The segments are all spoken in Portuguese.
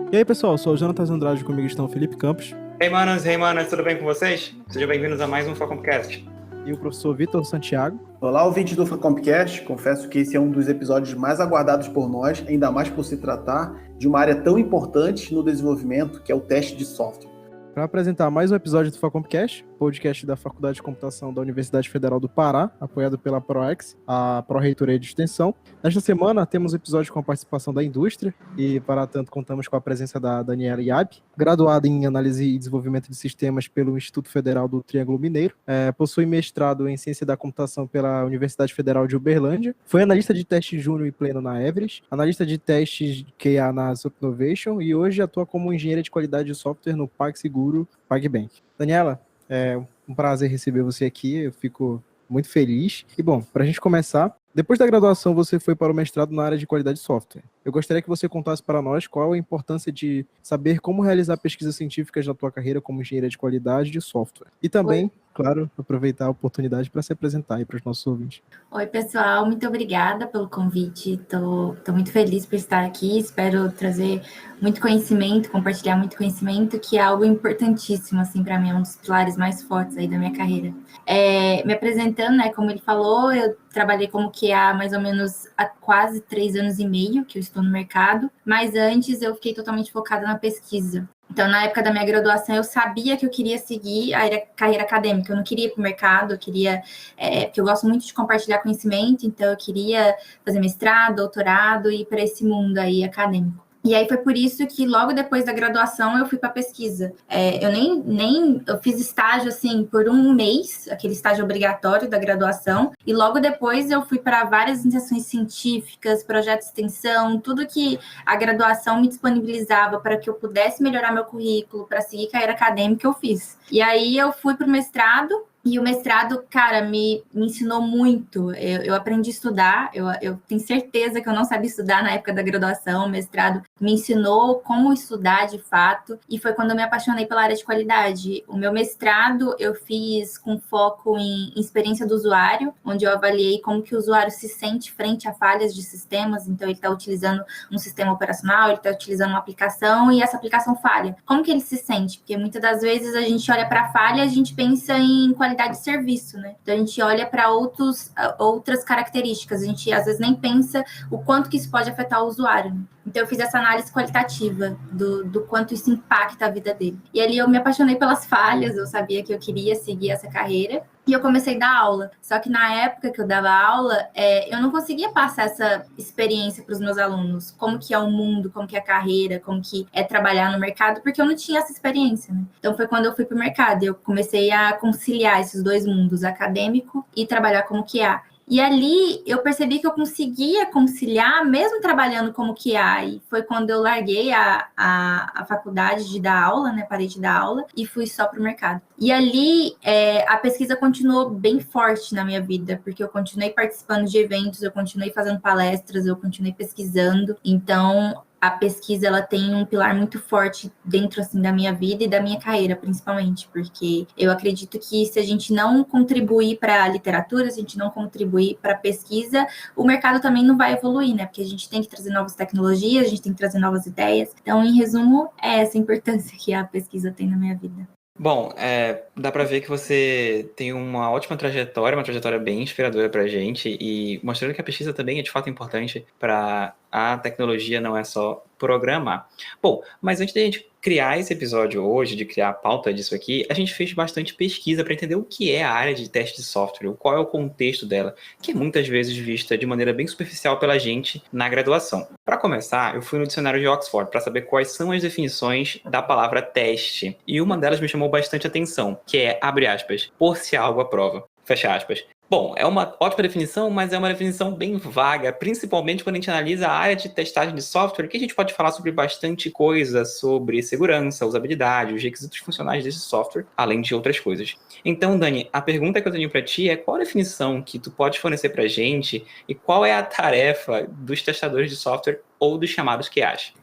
E aí, pessoal, eu sou o Jonathan Andrade, comigo estão o Felipe Campos Hey, manos, tudo bem com vocês? Sejam bem-vindos a mais um Facompcast. e o professor Vitor Santiago. Olá, ouvintes do Facompcast. Confesso que esse é um dos episódios mais aguardados por nós, ainda mais por se tratar de uma área tão importante no desenvolvimento, que é o teste de software. Para apresentar mais um episódio do Facompcast, podcast da Faculdade de Computação da Universidade Federal do Pará, apoiado pela ProEx, a Pró-Reitoria de Extensão. Nesta semana, temos um episódio com a participação da indústria, e para tanto contamos com a presença da Daniela Iab, graduada em Análise e Desenvolvimento de Sistemas pelo Instituto Federal do Triângulo Mineiro, possui mestrado em Ciência da Computação pela Universidade Federal de Uberlândia, foi analista de teste júnior e pleno na Everest, analista de testes QA na Supnovation e hoje atua como engenheira de qualidade de software no PagSeguro, PagBank. Daniela, é um prazer receber você aqui, eu fico muito feliz. E bom, para a gente começar, depois da graduação você foi para o mestrado na área de qualidade de software. Eu gostaria que você contasse para nós qual a importância de saber como realizar pesquisas científicas na tua carreira como engenheira de qualidade de software. E também, claro, aproveitar a oportunidade para se apresentar aí para os nossos ouvintes. Oi, pessoal, muito obrigada pelo convite. Tô muito feliz por estar aqui. Espero trazer muito conhecimento, compartilhar muito conhecimento, que é algo importantíssimo, assim, para mim, é um dos pilares mais fortes aí da minha carreira. Me apresentando, né, como ele falou, eu trabalhei como QA mais ou menos há quase 3 anos e meio que eu estou no mercado, mas antes eu fiquei totalmente focada na pesquisa. Então, na época da minha graduação, eu sabia que eu queria seguir a carreira acadêmica, eu não queria ir para o mercado, eu queria, porque eu gosto muito de compartilhar conhecimento, então eu queria fazer mestrado, doutorado e ir para esse mundo aí acadêmico. E aí foi por isso que logo depois da graduação eu fui para pesquisa. Eu fiz estágio assim por 1 mês, aquele estágio obrigatório da graduação, e logo depois eu fui para várias iniciações científicas, projetos de extensão, tudo que a graduação me disponibilizava para que eu pudesse melhorar meu currículo, para seguir carreira acadêmica, eu fiz. E aí eu fui para o mestrado. E o mestrado, cara, me ensinou muito. Eu aprendi a estudar, eu tenho certeza que eu não sabia estudar na época da graduação. O mestrado me ensinou como estudar de fato, e foi quando eu me apaixonei pela área de qualidade. O meu mestrado eu fiz com foco em experiência do usuário, onde eu avaliei como que o usuário se sente frente a falhas de sistemas. Então, ele está utilizando um sistema operacional, ele está utilizando uma aplicação e essa aplicação falha. Como que ele se sente? Porque muitas das vezes a gente olha para a falha e a gente pensa em qualidade de serviço, né? Então a gente olha para outras características, a gente às vezes nem pensa o quanto que isso pode afetar o usuário, né? Então eu fiz essa análise qualitativa do quanto isso impacta a vida dele. E ali eu me apaixonei pelas falhas, eu sabia que eu queria seguir essa carreira. E eu comecei a dar aula. Só que na época que eu dava aula, eu não conseguia passar essa experiência para os meus alunos. Como que é o mundo, como que é a carreira, como que é trabalhar no mercado, porque eu não tinha essa experiência, né? Então foi quando eu fui para o mercado. Eu comecei a conciliar esses dois mundos, acadêmico e trabalhar como QA. E ali eu percebi que eu conseguia conciliar, mesmo trabalhando como QA. E foi quando eu larguei a faculdade de dar aula, né? Parei de dar aula e fui só para o mercado. E ali a pesquisa continuou bem forte na minha vida, porque eu continuei participando de eventos, eu continuei fazendo palestras, eu continuei pesquisando. Então, a pesquisa ela tem um pilar muito forte dentro assim da minha vida e da minha carreira, principalmente, porque eu acredito que se a gente não contribuir para a literatura, se a gente não contribuir para a pesquisa, o mercado também não vai evoluir, né? Porque a gente tem que trazer novas tecnologias, a gente tem que trazer novas ideias. Então, em resumo, é essa importância que a pesquisa tem na minha vida. Bom, dá para ver que você tem uma ótima trajetória, uma trajetória bem inspiradora para a gente e mostrando que a pesquisa também é de fato importante para a tecnologia, não é só programar. Bom, mas antes de a gente criar esse episódio hoje, de criar a pauta disso aqui, a gente fez bastante pesquisa para entender o que é a área de teste de software, qual é o contexto dela, que é muitas vezes vista de maneira bem superficial pela gente na graduação. Para começar, eu fui no dicionário de Oxford para saber quais são as definições da palavra teste, e uma delas me chamou bastante atenção, que é, abre aspas, pôr se algo à prova, fecha aspas. Bom, é uma ótima definição, mas é uma definição bem vaga, principalmente quando a gente analisa a área de testagem de software, que a gente pode falar sobre bastante coisa, sobre segurança, usabilidade, os requisitos funcionais desse software, além de outras coisas. Então, Dani, a pergunta que eu tenho para ti é qual a definição que tu pode fornecer para a gente e qual é a tarefa dos testadores de software ou dos chamados QAs?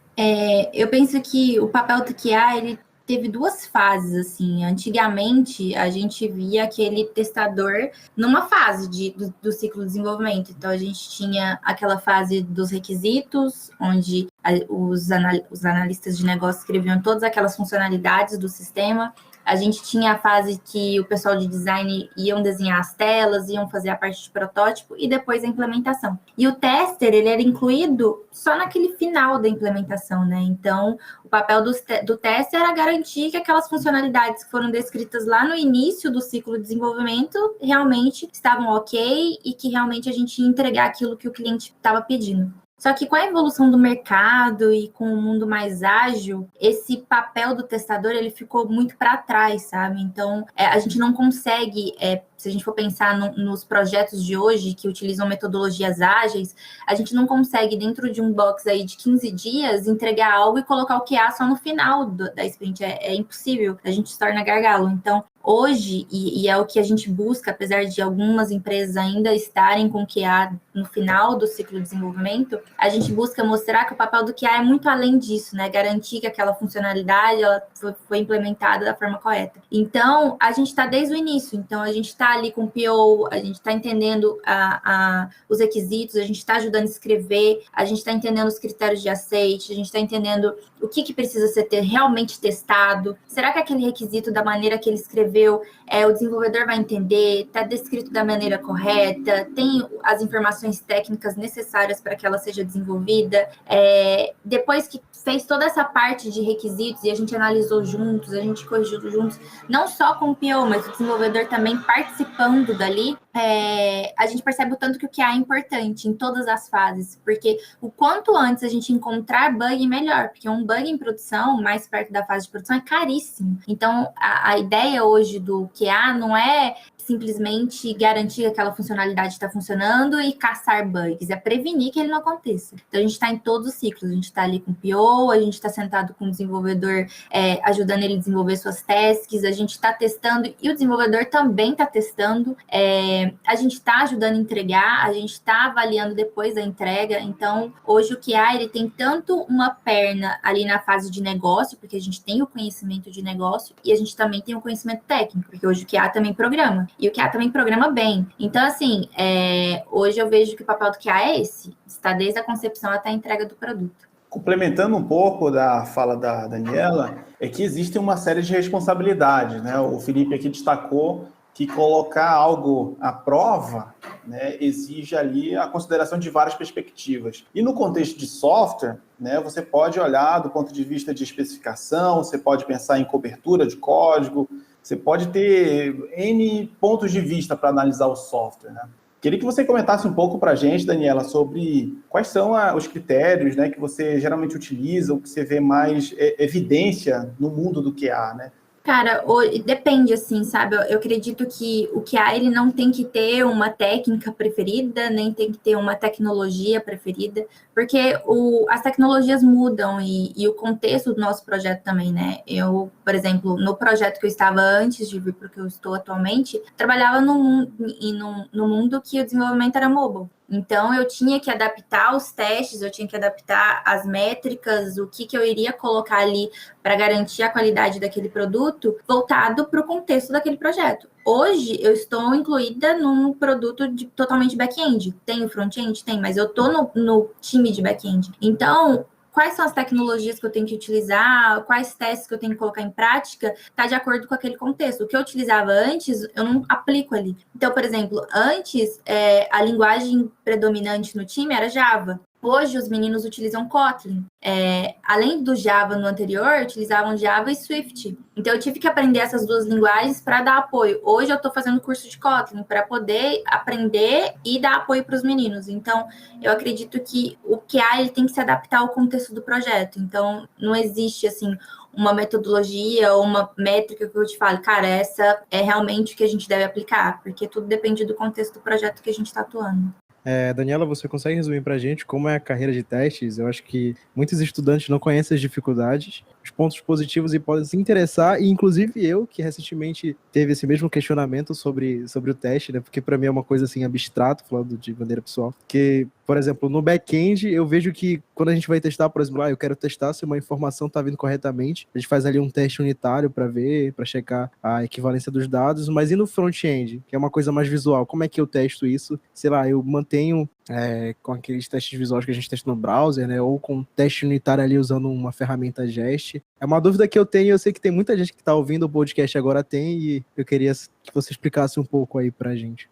Eu penso que o papel do QA, ele teve duas fases, assim. Antigamente, a gente via aquele testador numa fase do ciclo de desenvolvimento. Então, a gente tinha aquela fase dos requisitos, onde os analistas de negócio escreviam todas aquelas funcionalidades do sistema. A gente tinha a fase que o pessoal de design iam desenhar as telas, iam fazer a parte de protótipo e depois a implementação. E o tester, ele era incluído só naquele final da implementação, né? Então, o papel do tester era garantir que aquelas funcionalidades que foram descritas lá no início do ciclo de desenvolvimento realmente estavam ok e que realmente a gente ia entregar aquilo que o cliente estava pedindo. Só que com a evolução do mercado e com o mundo mais ágil, esse papel do testador, ele ficou muito para trás, sabe? Então, a gente não consegue, se a gente for pensar nos projetos de hoje que utilizam metodologias ágeis, a gente não consegue, dentro de um box aí de 15 dias, entregar algo e colocar o QA só no final da sprint. É impossível, a gente se torna gargalo. Então, hoje, e é o que a gente busca, apesar de algumas empresas ainda estarem com QA no final do ciclo de desenvolvimento, a gente busca mostrar que o papel do QA é muito além disso, né? Garantir que aquela funcionalidade ela foi implementada da forma correta. Então, a gente está desde o início. Então, a gente está ali com o PO, a gente está entendendo os requisitos, a gente está ajudando a escrever, a gente está entendendo os critérios de aceite, a gente está entendendo o que precisa ser realmente testado. Será que aquele requisito, da maneira que ele escreveu, o desenvolvedor vai entender, está descrito da maneira correta, tem as informações técnicas necessárias para que ela seja desenvolvida. Depois que fez toda essa parte de requisitos e a gente analisou juntos, a gente corrigiu juntos, não só com o PO, mas o desenvolvedor também participando dali, a gente percebe o tanto que o QA é importante em todas as fases, porque o quanto antes a gente encontrar bug, melhor, porque um bug em produção, mais perto da fase de produção, é caríssimo. Então, a ideia hoje do QA não é simplesmente garantir que aquela funcionalidade está funcionando e caçar bugs, é prevenir que ele não aconteça. Então, a gente está em todos os ciclos, a gente está ali com o PO, a gente está sentado com o desenvolvedor, ajudando ele a desenvolver suas tasks, a gente está testando e o desenvolvedor também está testando, a gente está ajudando a entregar, a gente está avaliando depois da entrega. Então, hoje o QA, ele tem tanto uma perna ali na fase de negócio, porque a gente tem o conhecimento de negócio, e a gente também tem o conhecimento técnico, porque hoje o QA também programa. E o QA também programa bem. Então, assim, hoje eu vejo que o papel do QA é esse. Está desde a concepção até a entrega do produto. Complementando um pouco da fala da Daniela, é que existe uma série de responsabilidades, né? O Felipe aqui destacou que colocar algo à prova, né, exige ali a consideração de várias perspectivas. E no contexto de software, né, você pode olhar do ponto de vista de especificação, você pode pensar em cobertura de código, você pode ter N pontos de vista para analisar o software, né? Queria que você comentasse um pouco para a gente, Daniela, sobre quais são os critérios, né, que você geralmente utiliza, ou que você vê mais evidência no mundo do QA, né? Cara, depende, assim, sabe? Eu acredito que o QA, ele não tem que ter uma técnica preferida, nem tem que ter uma tecnologia preferida, porque as tecnologias mudam e o contexto do nosso projeto também, né? Eu, por exemplo, no projeto que eu estava antes de vir para o que eu estou atualmente, trabalhava no mundo que o desenvolvimento era mobile. Então, eu tinha que adaptar os testes, eu tinha que adaptar as métricas, o que eu iria colocar ali para garantir a qualidade daquele produto, voltado para o contexto daquele projeto. Hoje, eu estou incluída num produto totalmente back-end. Tem o front-end? Tem, mas eu estou no time de back-end. Então, quais são as tecnologias que eu tenho que utilizar, quais testes que eu tenho que colocar em prática, está de acordo com aquele contexto. O que eu utilizava antes, eu não aplico ali. Então, por exemplo, antes, a linguagem predominante no time era Java. Hoje, os meninos utilizam Kotlin. Além do Java no anterior, utilizavam Java e Swift. Então, eu tive que aprender essas duas linguagens para dar apoio. Hoje, eu estou fazendo curso de Kotlin para poder aprender e dar apoio para os meninos. Então, eu acredito que o QA ele tem que se adaptar ao contexto do projeto. Então, não existe, assim, uma metodologia ou uma métrica que eu te falo, cara, essa é realmente o que a gente deve aplicar, porque tudo depende do contexto do projeto que a gente está atuando. Daniela, você consegue resumir para a gente como é a carreira de testes? Eu acho que muitos estudantes não conhecem as dificuldades os pontos positivos e podem se interessar, e inclusive eu, que recentemente teve esse mesmo questionamento sobre o teste, né? Porque para mim é uma coisa assim abstrato, falando de maneira pessoal, que, por exemplo, no back-end eu vejo que quando a gente vai testar, por exemplo, eu quero testar se uma informação está vindo corretamente, a gente faz ali um teste unitário para ver, para checar a equivalência dos dados, mas e no front-end, que é uma coisa mais visual, como é que eu testo isso? Sei lá, eu mantenho com aqueles testes visuais que a gente testa no browser, né? Ou com teste unitário ali usando uma ferramenta Jest. É uma dúvida que eu tenho, eu sei que tem muita gente que está ouvindo o podcast agora e eu queria que você explicasse um pouco aí pra gente.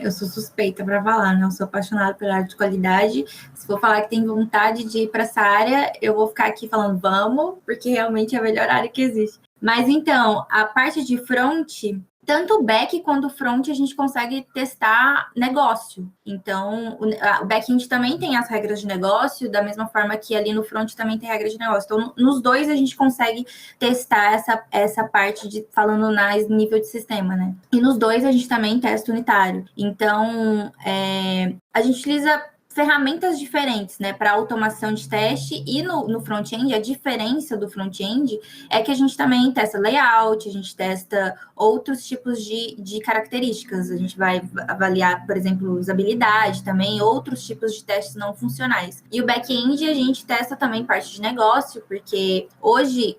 Eu sou suspeita para falar, né? Eu sou apaixonada pela área de qualidade. Se for falar que tem vontade de ir para essa área, eu vou ficar aqui falando vamos, porque realmente é a melhor área que existe. Mas então, a parte de front, tanto o back quanto o front, a gente consegue testar negócio. Então, o back-end também tem as regras de negócio, da mesma forma que ali no front também tem regras de negócio. Então, nos dois a gente consegue testar essa parte de falando nível de sistema, né? E nos dois a gente também testa unitário. Então, a gente utiliza ferramentas diferentes, né, para automação de teste, e no front-end, a diferença do front-end é que a gente também testa layout, a gente testa outros tipos de características, a gente vai avaliar, por exemplo, usabilidade também, outros tipos de testes não funcionais. E o back-end a gente testa também parte de negócio, porque hoje,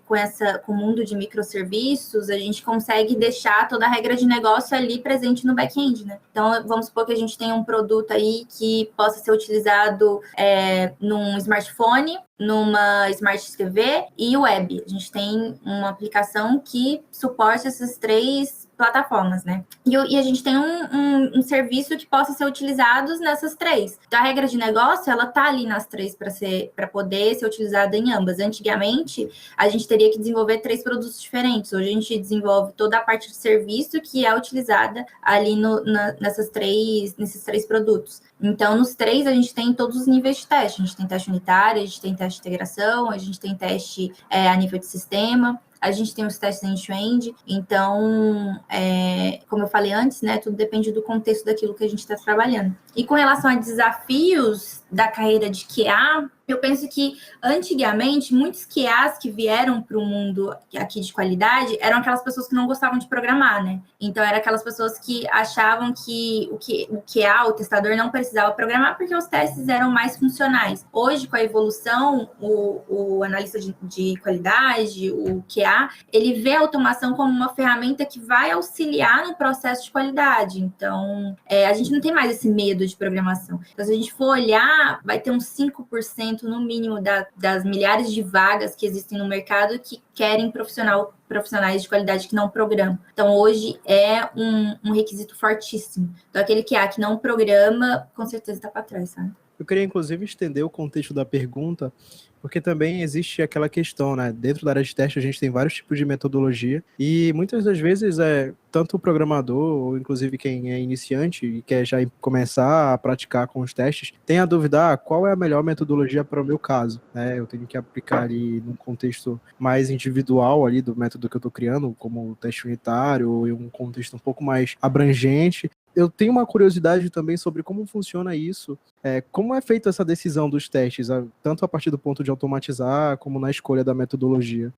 com o mundo de microserviços, a gente consegue deixar toda a regra de negócio ali presente no back-end, né? Então, vamos supor que a gente tenha um produto aí que possa ser utilizado num smartphone, numa Smart TV e web. A gente tem uma aplicação que suporta essas três plataformas, né? E a gente tem um serviço que possa ser utilizado nessas três. Então, a regra de negócio, ela tá ali nas três para poder ser utilizada em ambas. Antigamente, a gente teria que desenvolver 3 produtos diferentes. Hoje, a gente desenvolve toda a parte de serviço que é utilizada ali nesses três produtos. Então, nos 3, a gente tem todos os níveis de teste. A gente tem teste unitário, a gente tem teste de integração, a gente tem teste a nível de sistema, a gente tem os testes end-to-end. Então, como eu falei antes, né, tudo depende do contexto daquilo que a gente está trabalhando. E com relação a desafios da carreira de QA, eu penso que, antigamente, muitos QAs que vieram para o mundo aqui de qualidade eram aquelas pessoas que não gostavam de programar, né? Então, eram aquelas pessoas que achavam que o QA, o testador, não precisava programar porque os testes eram mais funcionais. Hoje, com a evolução, o analista de qualidade, o QA, ele vê a automação como uma ferramenta que vai auxiliar no processo de qualidade. Então, a gente não tem mais esse medo de programação. Então, se a gente for olhar, vai ter uns 5% no mínimo das milhares de vagas que existem no mercado que querem profissionais de qualidade que não programam. Então, hoje é um requisito fortíssimo. Então, aquele que não programa, com certeza está para trás, sabe? Eu queria, inclusive, estender o contexto da pergunta, porque também existe aquela questão, né? Dentro da área de teste, a gente tem vários tipos de metodologia e muitas das vezes tanto o programador, ou inclusive quem é iniciante e quer já começar a praticar com os testes, tem a dúvida, qual é a melhor metodologia para o meu caso, né? Eu tenho que aplicar ali num contexto mais individual ali do método que eu estou criando, como o teste unitário, ou em um contexto um pouco mais abrangente. Eu tenho uma curiosidade também sobre como funciona isso, como é feita essa decisão dos testes, tanto a partir do ponto de automatizar, como na escolha da metodologia.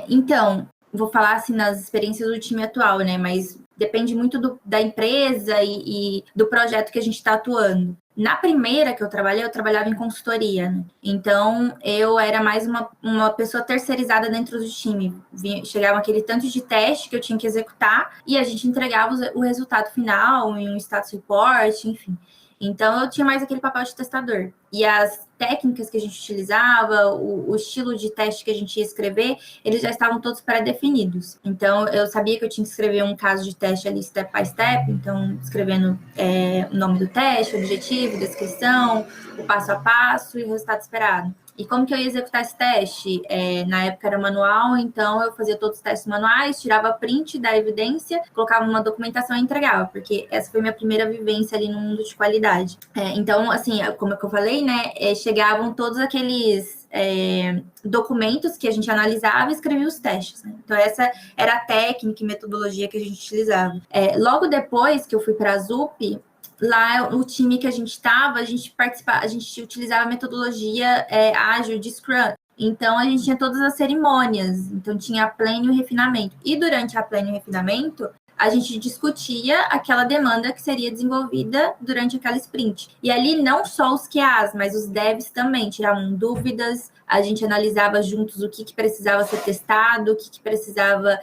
Então, vou falar assim nas experiências do time atual, né? Mas depende muito da empresa e do projeto que a gente está atuando. Na primeira que eu trabalhava em consultoria, né? Então, eu era mais uma pessoa terceirizada dentro do time. Chegava aquele tanto de teste que eu tinha que executar e a gente entregava o resultado final em um status report, enfim. Então, eu tinha mais aquele papel de testador. E as técnicas que a gente utilizava, o estilo de teste que a gente ia escrever, eles já estavam todos pré-definidos. Então, eu sabia que eu tinha que escrever um caso de teste ali step by step, então, escrevendo o nome do teste, o objetivo, descrição, o passo a passo e o resultado esperado. E como que eu ia executar esse teste? Na época era manual, então eu fazia todos os testes manuais, tirava print da evidência, colocava uma documentação e entregava, porque essa foi minha primeira vivência ali no mundo de qualidade. Então, assim, como eu falei, né, chegavam todos aqueles documentos que a gente analisava e escrevia os testes, né? Então, essa era a técnica e metodologia que a gente utilizava. Logo depois que eu fui para a ZUP, lá o time que a gente estava, a gente utilizava a metodologia ágil de Scrum. Então, a gente tinha todas as cerimônias. Então, tinha a pleno e o refinamento. E durante a pleno e o refinamento, a gente discutia aquela demanda que seria desenvolvida durante aquela sprint. E ali, não só os QAs, mas os devs também tiravam dúvidas, a gente analisava juntos o que precisava ser testado, o que precisava,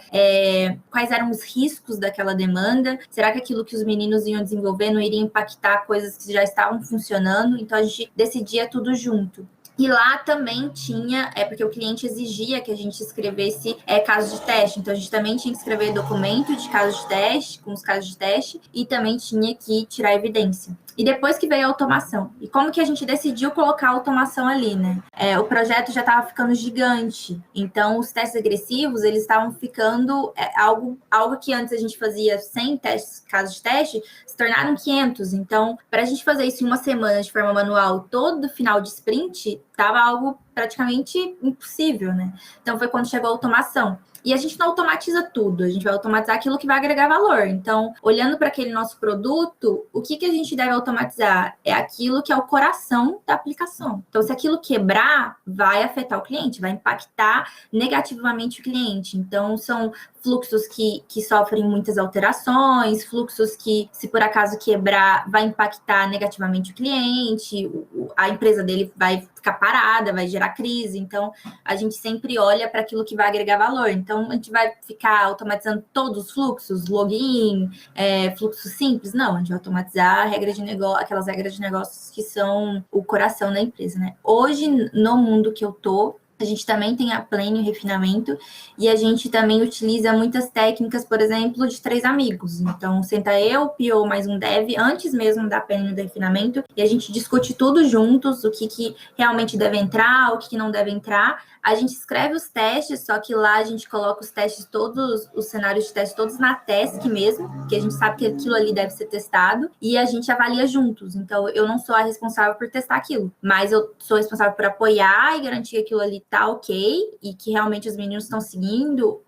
quais eram os riscos daquela demanda, será que aquilo que os meninos iam desenvolver não iria impactar coisas que já estavam funcionando? Então, a gente decidia tudo junto. E lá também tinha, porque o cliente exigia que a gente escrevesse casos de teste. Então, a gente também tinha que escrever documento de casos de teste, com os casos de teste, e também tinha que tirar evidência. E depois que veio a automação. E como que a gente decidiu colocar a automação ali, né? O projeto já estava ficando gigante. Então, os testes agressivos, eles estavam ficando algo que antes a gente fazia 100 testes, casos de teste, se tornaram 500. Então, para a gente fazer isso em uma semana de forma manual, todo final de sprint, estava algo praticamente impossível, né? Então, foi quando chegou a automação. E a gente não automatiza tudo, a gente vai automatizar aquilo que vai agregar valor. Então, olhando para aquele nosso produto, o que a gente deve automatizar? É aquilo que é o coração da aplicação. Então, se aquilo quebrar, vai afetar o cliente, vai impactar negativamente o cliente. Então, são fluxos que sofrem muitas alterações, fluxos que, se por acaso quebrar, vai impactar negativamente o cliente, a empresa dele vai ficar parada, vai gerar crise. Então, a gente sempre olha para aquilo que vai agregar valor. Então, a gente vai ficar automatizando todos os fluxos, login, fluxo simples? Não, a gente vai automatizar aquelas regras de negócios que são o coração da empresa, né? Hoje, no mundo que eu tô, a gente também tem a pleno e refinamento, e a gente também utiliza muitas técnicas, por exemplo, de 3 amigos. Então, senta eu, o PO mais um dev, antes mesmo da pleno e do refinamento, e a gente discute tudo juntos, o que realmente deve entrar, o que não deve entrar. A gente escreve os testes, só que lá a gente coloca os testes todos, os cenários de teste todos na task mesmo, porque a gente sabe que aquilo ali deve ser testado, e a gente avalia juntos. Então, eu não sou a responsável por testar aquilo, mas eu sou responsável por apoiar e garantir que aquilo ali tá ok, e que realmente os meninos estão seguindo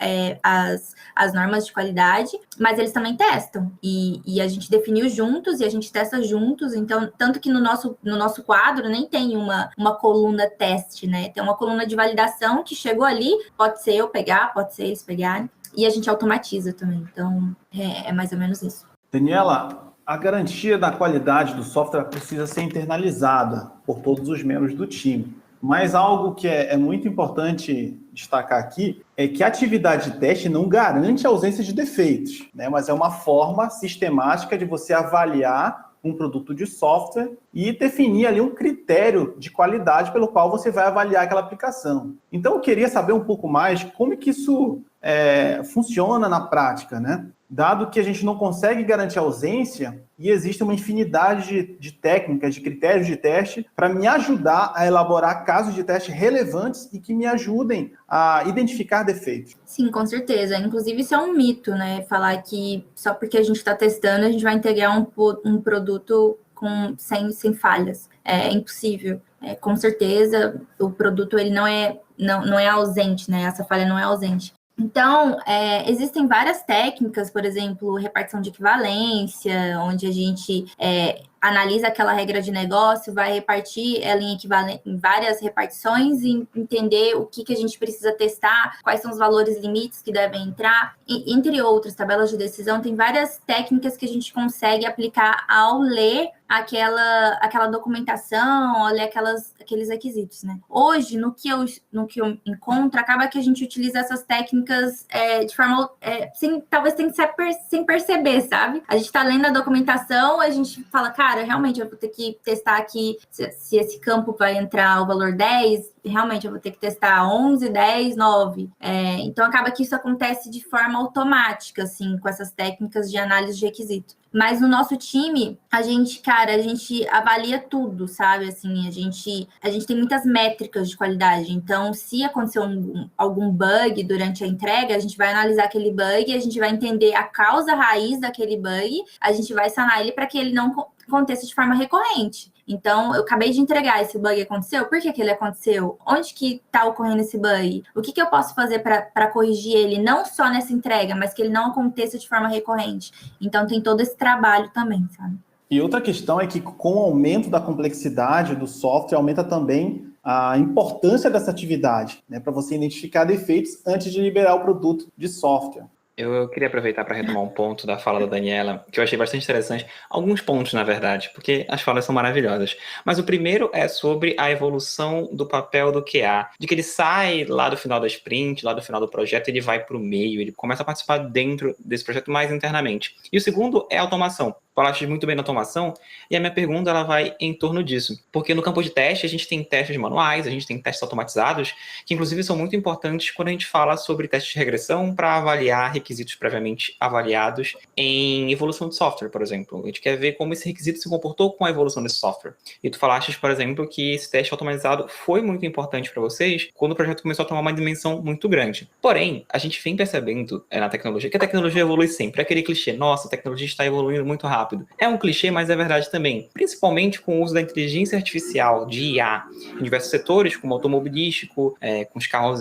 as normas de qualidade, mas eles também testam, e a gente definiu juntos, e a gente testa juntos. Então, tanto que no nosso quadro nem tem uma coluna teste, né? Tem uma coluna de validação que chegou ali, pode ser eu pegar, pode ser eles pegarem, e a gente automatiza também. Então, é mais ou menos isso. Daniela, a garantia da qualidade do software precisa ser internalizada por todos os membros do time. Mas algo que é muito importante destacar aqui é que a atividade de teste não garante a ausência de defeitos, né? Mas é uma forma sistemática de você avaliar um produto de software e definir ali um critério de qualidade pelo qual você vai avaliar aquela aplicação. Então, eu queria saber um pouco mais como que isso funciona na prática, né? Dado que a gente não consegue garantir a ausência e existe uma infinidade de técnicas, de critérios de teste para me ajudar a elaborar casos de teste relevantes e que me ajudem a identificar defeitos. Sim, com certeza. Inclusive, isso é um mito, né? Falar que só porque a gente está testando, a gente vai integrar um produto sem falhas. É impossível. Com certeza, o produto ele não é ausente, né? Essa falha não é ausente. Então, existem várias técnicas, por exemplo, repartição de equivalência, onde a gente analisa aquela regra de negócio, vai repartir ela em várias repartições e entender o que a gente precisa testar, quais são os valores limites que devem entrar, entre outras tabelas de decisão. Tem várias técnicas que a gente consegue aplicar ao ler aquela documentação, olha aqueles requisitos, né? Hoje, no que eu encontro, acaba que a gente utiliza essas técnicas de forma, talvez sem perceber, sabe? A gente tá lendo a documentação, a gente fala, cara, realmente eu vou ter que testar aqui se esse campo vai entrar o valor 10, realmente eu vou ter que testar 11, 10, 9. Então, acaba que isso acontece de forma automática, assim, com essas técnicas de análise de requisito. Mas no nosso time, a gente avalia tudo, sabe? Assim, a gente tem muitas métricas de qualidade. Então, se aconteceu algum bug durante a entrega, a gente vai analisar aquele bug, a gente vai entender a causa raiz daquele bug, a gente vai sanar ele para que ele não aconteça de forma recorrente. Então, eu acabei de entregar, esse bug aconteceu? Por que ele aconteceu? Onde que está ocorrendo esse bug? O que eu posso fazer para corrigir ele, não só nessa entrega, mas que ele não aconteça de forma recorrente? Então, tem todo esse trabalho também, sabe? E outra questão é que, com o aumento da complexidade do software, aumenta também a importância dessa atividade, né, para você identificar defeitos antes de liberar o produto de software. Eu queria aproveitar para retomar um ponto da fala da Daniela, que eu achei bastante interessante. Alguns pontos, na verdade, porque as falas são maravilhosas. Mas o primeiro é sobre a evolução do papel do QA, de que ele sai lá do final da sprint, lá do final do projeto, ele vai para o meio, ele começa a participar dentro desse projeto mais internamente. E o segundo é a automação. Falaste muito bem na automação, e a minha pergunta ela vai em torno disso. Porque no campo de teste, a gente tem testes manuais, a gente tem testes automatizados, que inclusive são muito importantes quando a gente fala sobre testes de regressão para avaliar requisitos previamente avaliados em evolução de software, por exemplo. A gente quer ver como esse requisito se comportou com a evolução desse software. E tu falaste, por exemplo, que esse teste automatizado foi muito importante para vocês quando o projeto começou a tomar uma dimensão muito grande. Porém, a gente vem percebendo na tecnologia que a tecnologia evolui sempre. É aquele clichê, nossa, a tecnologia está evoluindo muito rápido. É um clichê, mas é verdade também. Principalmente com o uso da inteligência artificial, de IA, em diversos setores, como automobilístico, com os carros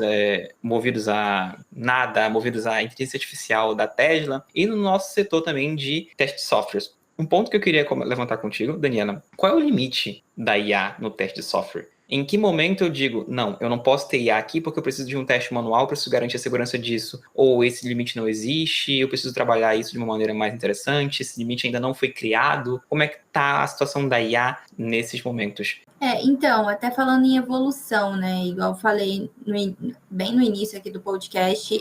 movidos a nada, movidos à inteligência artificial da Tesla, e no nosso setor também de teste de softwares. Um ponto que eu queria levantar contigo, Daniela, qual é o limite da IA no teste de software? Em que momento eu digo, não, eu não posso ter IA aqui porque eu preciso de um teste manual, preciso garantir a segurança disso, ou esse limite não existe, eu preciso trabalhar isso de uma maneira mais interessante, esse limite ainda não foi criado. Como é que está a situação da IA nesses momentos? Então, até falando em evolução, né? Igual eu falei bem no início aqui do podcast,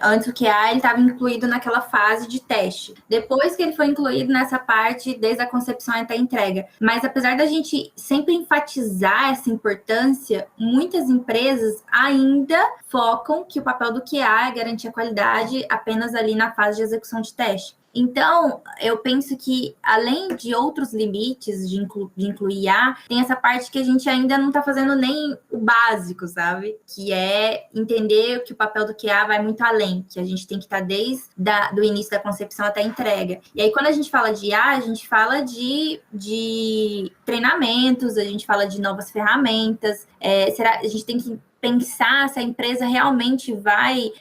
antes o QA ele estava incluído naquela fase de teste. Depois que ele foi incluído nessa parte, desde a concepção até a entrega. Mas apesar da gente sempre enfatizar essa importância, muitas empresas ainda focam que o papel do QA é garantir a qualidade apenas ali na fase de execução de teste. Então, eu penso que, além de outros limites de incluir IA, tem essa parte que a gente ainda não está fazendo nem o básico, sabe? Que é entender que o papel do QA vai muito além, que a gente tem que estar desde do início da concepção até a entrega. E aí, quando a gente fala de IA, a gente fala de treinamentos, a gente fala de novas ferramentas. A gente tem que pensar se a empresa realmente vai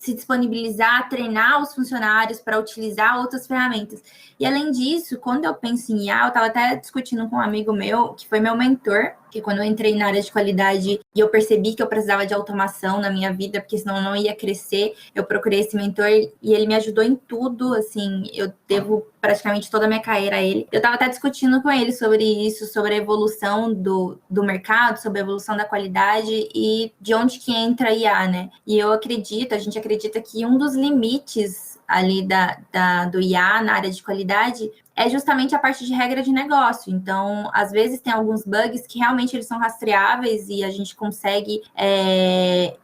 se disponibilizar a treinar os funcionários para utilizar outras ferramentas. E, além disso, quando eu penso em IA, eu estava até discutindo com um amigo meu, que foi meu mentor, que quando eu entrei na área de qualidade e eu percebi que eu precisava de automação na minha vida, porque senão eu não ia crescer, eu procurei esse mentor e ele me ajudou em tudo, assim, eu devo praticamente toda a minha carreira a ele. Eu estava até discutindo com ele sobre isso, sobre a evolução do mercado, sobre a evolução da qualidade e de onde que entra a IA, né? E a gente acredita que um dos limites ali do IA na área de qualidade é justamente a parte de regra de negócio. Então, às vezes tem alguns bugs que realmente eles são rastreáveis e a gente consegue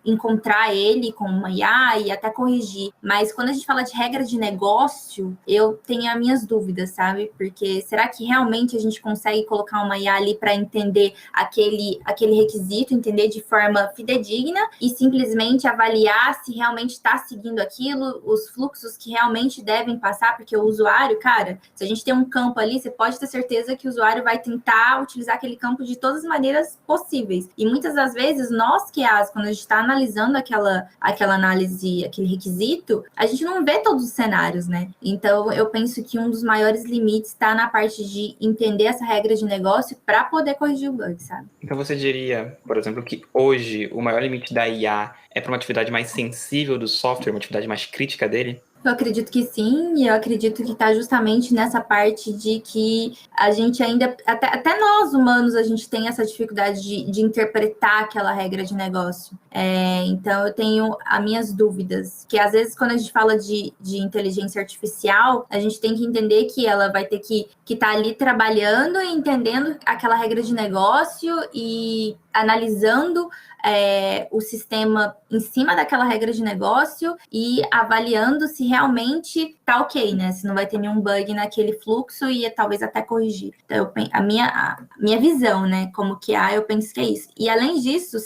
encontrar ele com uma IA e até corrigir. Mas quando a gente fala de regra de negócio, eu tenho as minhas dúvidas, sabe? Porque será que realmente a gente consegue colocar uma IA ali para entender aquele requisito, entender de forma fidedigna e simplesmente avaliar se realmente está seguindo aquilo, os fluxos que realmente devem passar? Porque o usuário, cara, se a gente tem um campo ali, você pode ter certeza que o usuário vai tentar utilizar aquele campo de todas as maneiras possíveis. E muitas das vezes, nós QAs, quando a gente está analisando aquela análise, aquele requisito, a gente não vê todos os cenários, né? Então, eu penso que um dos maiores limites está na parte de entender essa regra de negócio para poder corrigir o bug, sabe? Então você diria, por exemplo, que hoje o maior limite da IA é para uma atividade mais sensível do software, uma atividade mais crítica dele? Eu acredito que sim, e eu acredito que está justamente nessa parte de que a gente ainda, até nós humanos, a gente tem essa dificuldade de interpretar aquela regra de negócio. Então, eu tenho as minhas dúvidas, que às vezes quando a gente fala de inteligência artificial, a gente tem que entender que ela vai ter que estar ali trabalhando e entendendo aquela regra de negócio e analisando o sistema em cima daquela regra de negócio e avaliando se realmente tá ok, né? Se não vai ter nenhum bug naquele fluxo e talvez até corrigir. Então, a minha visão, né? Como que eu penso que é isso. E além disso,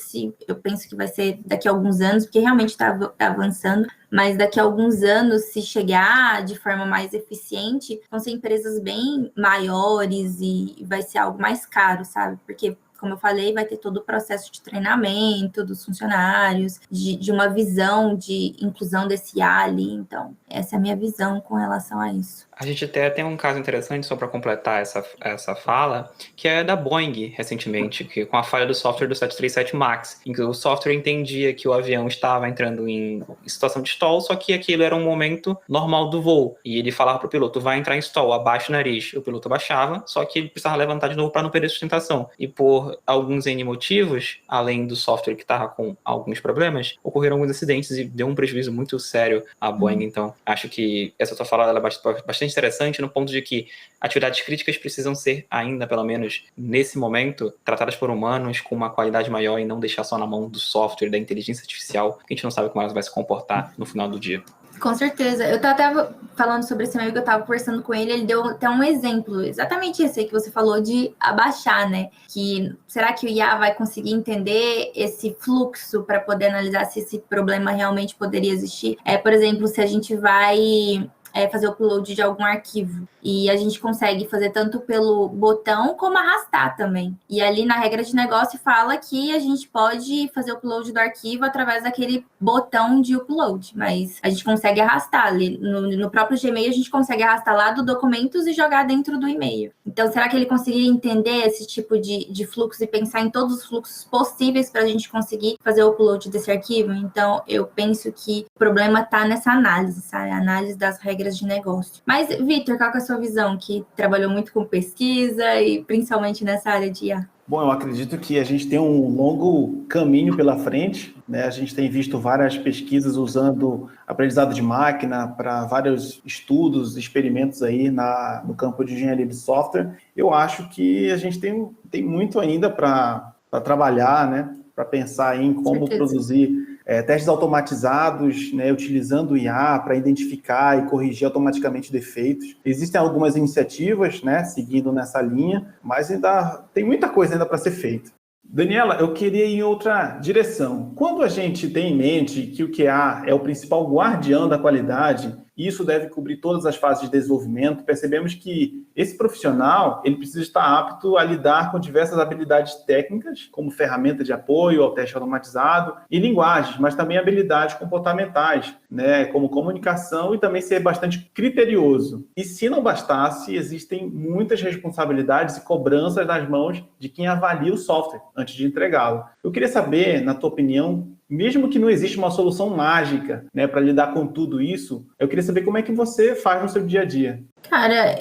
eu penso que vai ser daqui a alguns anos, porque realmente tá avançando, mas daqui a alguns anos, se chegar de forma mais eficiente, vão ser empresas bem maiores e vai ser algo mais caro, sabe? Porque como eu falei, vai ter todo o processo de treinamento dos funcionários, de uma visão de inclusão desse IA ali. Então, essa é a minha visão com relação a isso. A gente até tem um caso interessante, só para completar essa fala, que é da Boeing, recentemente, que com a falha do software do 737 MAX, em que o software entendia que o avião estava entrando em situação de stall, só que aquilo era um momento normal do voo. E ele falava para o piloto, vai entrar em stall, abaixa o nariz. O piloto abaixava, só que ele precisava levantar de novo para não perder sustentação. E por alguns N motivos, além do software que estava com alguns problemas, ocorreram alguns acidentes e deu um prejuízo muito sério à Boeing. Então, acho que essa tua fala ela é bastante interessante no ponto de que atividades críticas precisam ser, ainda pelo menos nesse momento, tratadas por humanos com uma qualidade maior e não deixar só na mão do software, da inteligência artificial, que a gente não sabe como ela vai se comportar no final do dia. Com certeza. Eu tava falando sobre esse amigo, eu tava conversando com ele deu até um exemplo, exatamente esse aí que você falou de abaixar, né? Que será que o IA vai conseguir entender esse fluxo para poder analisar se esse problema realmente poderia existir? Por exemplo, se a gente vai fazer o upload de algum arquivo. E a gente consegue fazer tanto pelo botão como arrastar também. E ali na regra de negócio fala que a gente pode fazer o upload do arquivo através daquele botão de upload. Mas a gente consegue arrastar ali. No próprio Gmail a gente consegue arrastar lá do documentos e jogar dentro do e-mail. Então será que ele conseguiria entender esse tipo de fluxo e pensar em todos os fluxos possíveis para a gente conseguir fazer o upload desse arquivo? Então eu penso que o problema está nessa análise, sabe? A análise das regras de negócio. Mas, Vitor, qual que é a sua visão, que trabalhou muito com pesquisa e principalmente nessa área de IA? Bom, eu acredito que a gente tem um longo caminho pela frente, né? A gente tem visto várias pesquisas usando aprendizado de máquina para vários estudos, experimentos aí no campo de engenharia de software. Eu acho que a gente tem muito ainda para trabalhar, né? Para pensar em como produzir testes automatizados, né, utilizando o IA para identificar e corrigir automaticamente defeitos. Existem algumas iniciativas, né, seguindo nessa linha, mas ainda tem muita coisa ainda para ser feita. Daniela, eu queria ir em outra direção. Quando a gente tem em mente que o QA é o principal guardião da qualidade, e isso deve cobrir todas as fases de desenvolvimento, percebemos que esse profissional ele precisa estar apto a lidar com diversas habilidades técnicas, como ferramenta de apoio ao teste automatizado, e linguagens, mas também habilidades comportamentais, né, como comunicação e também ser bastante criterioso. E se não bastasse, existem muitas responsabilidades e cobranças nas mãos de quem avalia o software antes de entregá-lo. Eu queria saber, na tua opinião, mesmo que não exista uma solução mágica, né, para lidar com tudo isso, eu queria saber como é que você faz no seu dia a dia. Cara,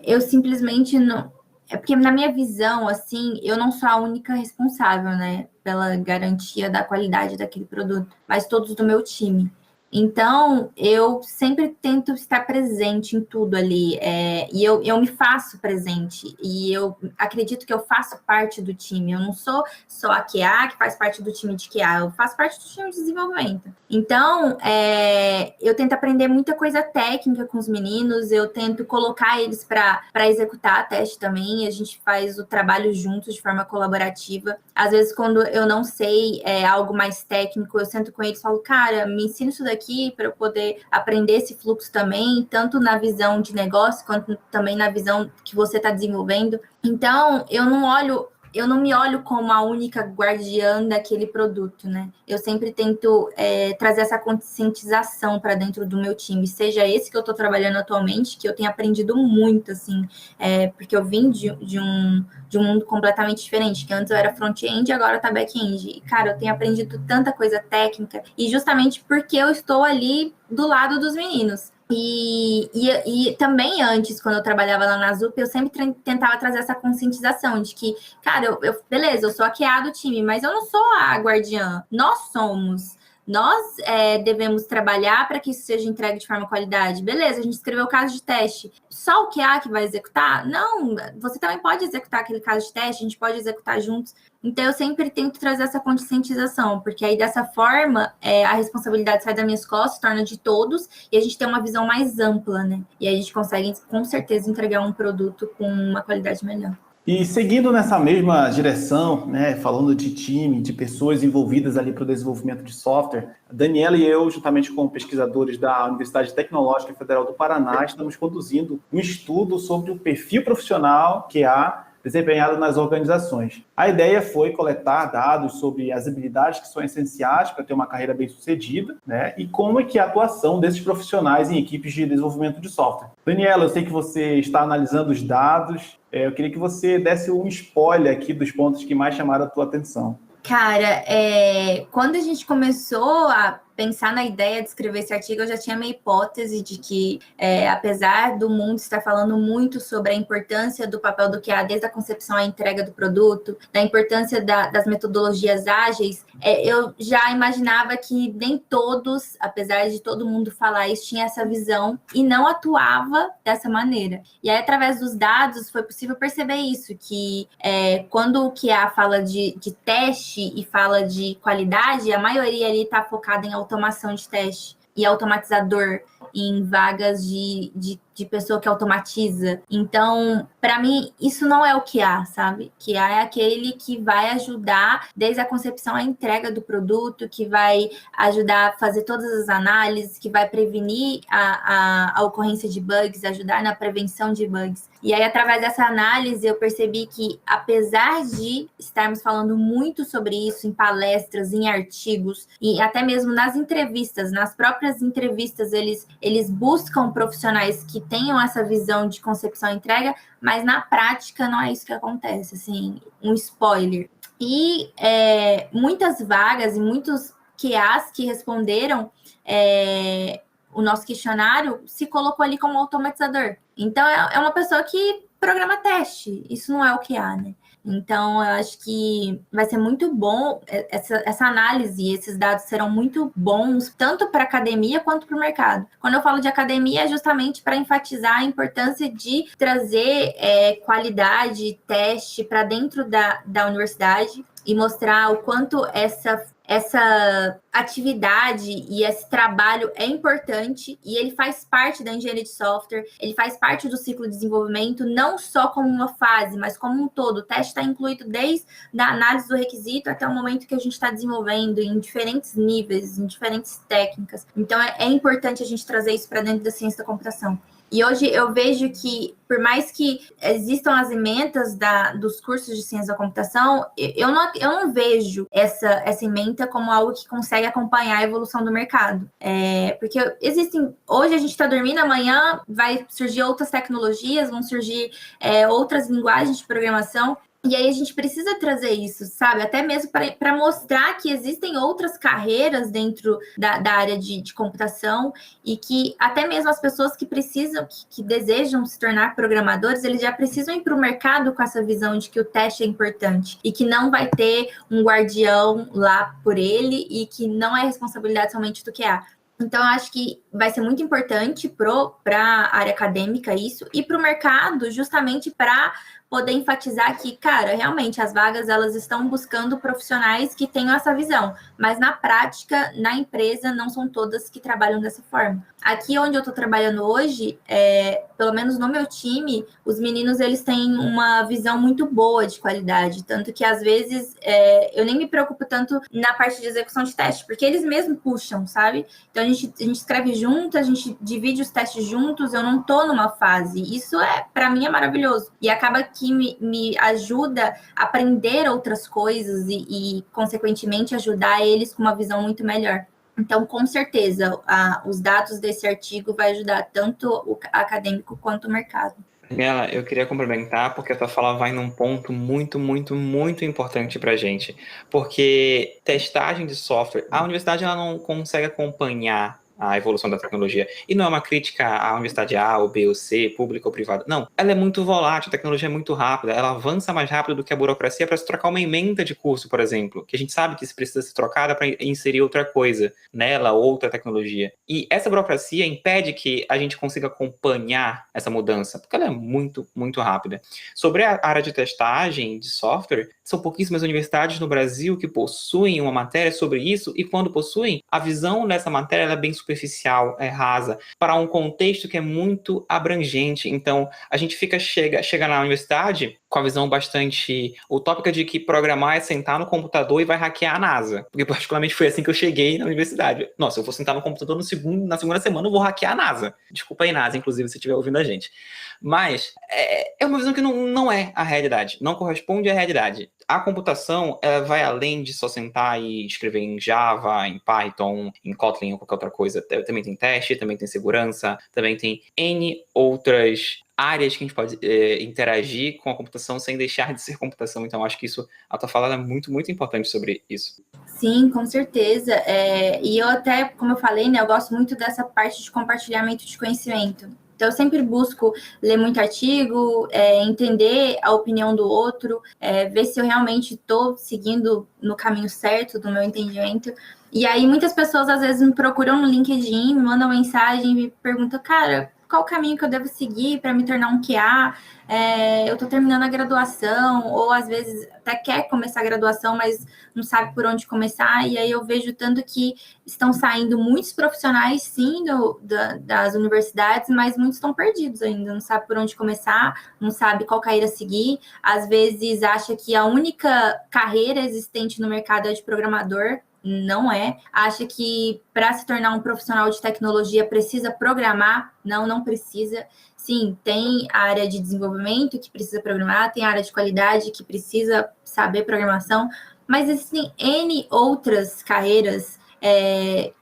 eu simplesmente não... É porque na minha visão, assim, eu não sou a única responsável, né, pela garantia da qualidade daquele produto, mas todos do meu time. Então, eu sempre tento estar presente em tudo ali, e eu me faço presente, e eu acredito que eu faço parte do time. Eu não sou só a QA que faz parte do time de QA, eu faço parte do time de desenvolvimento. Então, eu tento aprender muita coisa técnica com os meninos, eu tento colocar eles para executar a teste também, a gente faz o trabalho juntos de forma colaborativa. Às vezes, quando eu não sei algo mais técnico, eu sento com eles e falo, cara, me ensina isso daqui para eu poder aprender esse fluxo também, tanto na visão de negócio, quanto também na visão que você está desenvolvendo. Então, eu não me olho como a única guardiã daquele produto, né? Eu sempre tento trazer essa conscientização para dentro do meu time, seja esse que eu estou trabalhando atualmente, que eu tenho aprendido muito, assim, porque eu vim de um mundo completamente diferente, que antes eu era front-end e agora tá back-end. E, cara, eu tenho aprendido tanta coisa técnica, e justamente porque eu estou ali do lado dos meninos. E também antes, quando eu trabalhava lá na Zup, eu sempre tentava trazer essa conscientização de que, cara, beleza, eu sou a QA do time, mas eu não sou a guardiã, nós somos. Nós devemos trabalhar para que isso seja entregue de forma de qualidade. Beleza, a gente escreveu o caso de teste. Só o QA que vai executar? Não, você também pode executar aquele caso de teste, a gente pode executar juntos. Então, eu sempre tento trazer essa conscientização, porque aí, dessa forma, a responsabilidade sai das minhas costas, torna de todos, e a gente tem uma visão mais ampla, né? E aí a gente consegue, com certeza, entregar um produto com uma qualidade melhor. E seguindo nessa mesma direção, né, falando de time, de pessoas envolvidas ali para o desenvolvimento de software, a Daniela e eu, juntamente com pesquisadores da Universidade Tecnológica Federal do Paraná, estamos conduzindo um estudo sobre o perfil profissional QA desempenhado nas organizações. A ideia foi coletar dados sobre as habilidades que são essenciais para ter uma carreira bem-sucedida, né, e como é que é a atuação desses profissionais em equipes de desenvolvimento de software. Daniela, eu sei que você está analisando os dados, eu queria que você desse um spoiler aqui dos pontos que mais chamaram a tua atenção. Cara, quando a gente começou a pensar na ideia de escrever esse artigo, eu já tinha minha hipótese de que, apesar do mundo estar falando muito sobre a importância do papel do QA, desde a concepção à entrega do produto, da importância das metodologias ágeis, eu já imaginava que nem todos, apesar de todo mundo falar isso, tinha essa visão e não atuava dessa maneira. E aí, através dos dados, foi possível perceber isso, que quando o QA fala de teste e fala de qualidade, a maioria ali está focada em automação de teste e automatizador em vagas de pessoa que automatiza. Então, para mim, isso não é o QA, sabe? QA é aquele que vai ajudar desde a concepção à entrega do produto, que vai ajudar a fazer todas as análises, que vai prevenir a ocorrência de bugs, ajudar na prevenção de bugs. E aí, através dessa análise, eu percebi que, apesar de estarmos falando muito sobre isso em palestras, em artigos, e até mesmo nas entrevistas, nas próprias entrevistas, eles buscam profissionais que tenham essa visão de concepção e entrega, mas na prática não é isso que acontece, assim, um spoiler. E muitas vagas e muitos QAs que responderam o nosso questionário se colocou ali como automatizador. Então, é uma pessoa que programa teste. Isso não é o QA, né? Então, eu acho que vai ser muito bom essa análise, esses dados serão muito bons, tanto para a academia quanto para o mercado. Quando eu falo de academia, é justamente para enfatizar a importância de trazer qualidade, teste para dentro da universidade e mostrar o quanto essa atividade e esse trabalho é importante e ele faz parte da engenharia de software, ele faz parte do ciclo de desenvolvimento, não só como uma fase, mas como um todo. O teste está incluído desde a análise do requisito até o momento que a gente está desenvolvendo em diferentes níveis, em diferentes técnicas. Então, é importante a gente trazer isso para dentro da ciência da computação. E hoje eu vejo que, por mais que existam as ementas dos cursos de ciência da computação, eu não vejo essa ementa como algo que consegue acompanhar a evolução do mercado. Porque hoje a gente está dormindo, amanhã vai surgir outras tecnologias, vão surgir outras linguagens de programação. E aí a gente precisa trazer isso, sabe? Até mesmo para mostrar que existem outras carreiras dentro da área de computação e que até mesmo as pessoas que precisam, que desejam se tornar programadores, eles já precisam ir para o mercado com essa visão de que o teste é importante e que não vai ter um guardião lá por ele e que não é responsabilidade somente do QA. Então, eu acho que vai ser muito importante para a área acadêmica isso e para o mercado, justamente para poder enfatizar que, cara, realmente as vagas elas estão buscando profissionais que tenham essa visão, mas na prática, na empresa, não são todas que trabalham dessa forma. Aqui onde eu estou trabalhando hoje, pelo menos no meu time, os meninos eles têm uma visão muito boa de qualidade, tanto que às vezes eu nem me preocupo tanto na parte de execução de teste, porque eles mesmos puxam, sabe? Então a gente escreve junto, a gente divide os testes juntos, eu não estou numa fase. Isso para mim é maravilhoso. E acaba que me ajuda a aprender outras coisas e consequentemente, ajudar eles com uma visão muito melhor. Então, com certeza, os dados desse artigo vai ajudar tanto o acadêmico quanto o mercado. Daniela, eu queria complementar porque a tua fala vai num ponto muito, muito, muito importante para a gente. Porque testagem de software, a universidade ela não consegue acompanhar a evolução da tecnologia. E não é uma crítica à universidade A, ou B, ou C, pública ou privada. Não, ela é muito volátil, a tecnologia é muito rápida, ela avança mais rápido do que a burocracia para se trocar uma ementa de curso, por exemplo, que a gente sabe que precisa ser trocada para inserir outra coisa nela, outra tecnologia. E essa burocracia impede que a gente consiga acompanhar essa mudança, porque ela é muito, muito rápida. Sobre a área de testagem de software, são pouquíssimas universidades no Brasil que possuem uma matéria sobre isso, e quando possuem, a visão dessa matéria ela é bem superficial, é rasa, para um contexto que é muito abrangente. Então, a gente chega na universidade com a visão bastante utópica de que programar é sentar no computador e vai hackear a NASA. Porque particularmente foi assim que eu cheguei na universidade. Nossa, eu vou sentar no computador na segunda semana, eu vou hackear a NASA. Desculpa aí, NASA, inclusive, se estiver ouvindo a gente. Mas é uma visão que não é a realidade, não corresponde à realidade. A computação vai além de só sentar e escrever em Java, em Python, em Kotlin ou qualquer outra coisa. Também tem teste, também tem segurança, também tem N outras áreas que a gente pode interagir com a computação sem deixar de ser computação. Então, acho que a tua fala é muito, muito importante sobre isso. Sim, com certeza. E eu até, como eu falei, né, eu gosto muito dessa parte de compartilhamento de conhecimento. Então, eu sempre busco ler muito artigo, entender a opinião do outro, ver se eu realmente estou seguindo no caminho certo do meu entendimento. E aí, muitas pessoas, às vezes, me procuram no LinkedIn, me mandam mensagem e me perguntam, cara, qual o caminho que eu devo seguir para me tornar um QA? Eu estou terminando a graduação, ou às vezes até quer começar a graduação, mas não sabe por onde começar, e aí eu vejo tanto que estão saindo muitos profissionais, sim, das universidades, mas muitos estão perdidos ainda, não sabe por onde começar, não sabe qual carreira seguir, às vezes acha que a única carreira existente no mercado é de programador. Não é. Acha que para se tornar um profissional de tecnologia precisa programar? Não precisa. Sim, tem a área de desenvolvimento que precisa programar, tem a área de qualidade que precisa saber programação, mas existem N outras carreiras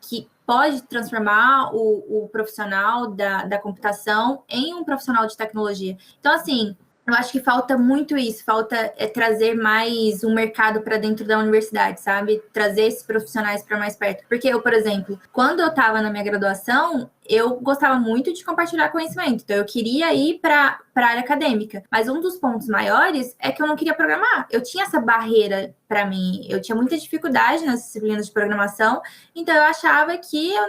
que pode transformar o profissional da computação em um profissional de tecnologia. Então, assim, eu acho que falta muito isso, falta trazer mais um mercado para dentro da universidade, sabe? Trazer esses profissionais para mais perto. Porque eu, por exemplo, quando eu estava na minha graduação, eu gostava muito de compartilhar conhecimento. Então, eu queria ir para a área acadêmica. Mas um dos pontos maiores é que eu não queria programar. Eu tinha essa barreira para mim. Eu tinha muita dificuldade nas disciplinas de programação. Então, eu achava que eu